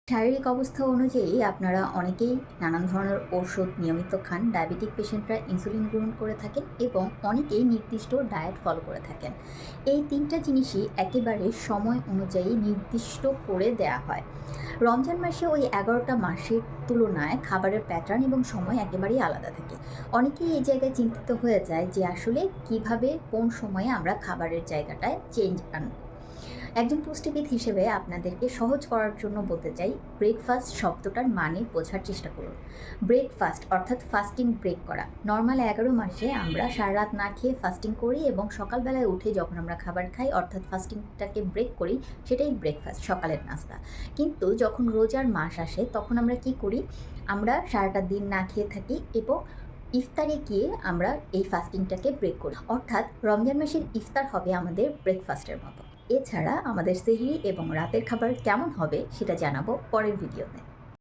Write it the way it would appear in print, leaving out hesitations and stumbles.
শারীরিক অবস্থা অনুযায়ী আপনারা অনেকেই নানান ধরনের ওষুধ নিয়মিত খান। ডায়াবেটিক পেশেন্টরা ইনসুলিন গ্রহণ করে থাকেন এবং অনেকেই নির্দিষ্ট ডায়েট ফলো করে থাকেন। এই ৩টা জিনিসই একেবারে সময় অনুযায়ী নির্দিষ্ট করে দেয়া হয়। রমজান মাসে ওই ১১টা মাসের তুলনায় খাবারের প্যাটার্ন এবং সময় একেবারেই আলাদা থাকে। অনেকেই এই জায়গায় চিন্তিত হয়ে যায় যে আসলে কিভাবে কোন সময়ে আমরা খাবারের জায়গাটায় চেঞ্জ আনব। একজন পুষ্টিবিদ হিসেবে আপনাদেরকে সহজ করার জন্য বলতে চাই, ব্রেকফাস্ট শব্দটার মানে বোঝার চেষ্টা করুন। ব্রেকফাস্ট অর্থাৎ ফাস্টিং ব্রেক করা। নর্মাল ১১ মাসে আমরা সারা রাত না খেয়ে ফাস্টিং করি এবং সকালবেলায় উঠে যখন আমরা খাবার খাই অর্থাৎ ফাস্টিংটাকে ব্রেক করি, সেটাই ব্রেকফাস্ট, সকালের নাস্তা। কিন্তু যখন রোজার মাস আসে তখন আমরা কি করি? আমরা সারাটা দিন না খেয়ে থাকি এবং ইফতারে গিয়ে আমরা এই ফাস্টিংটাকে ব্রেক করি। অর্থাৎ রমজান মাসের ইফতার হবে আমাদের ব্রেকফাস্টের মতো। এছাড়া আমাদের সেহরি এবং রাতের খাবার কেমন হবে সেটা জানাবো পরের ভিডিওতে।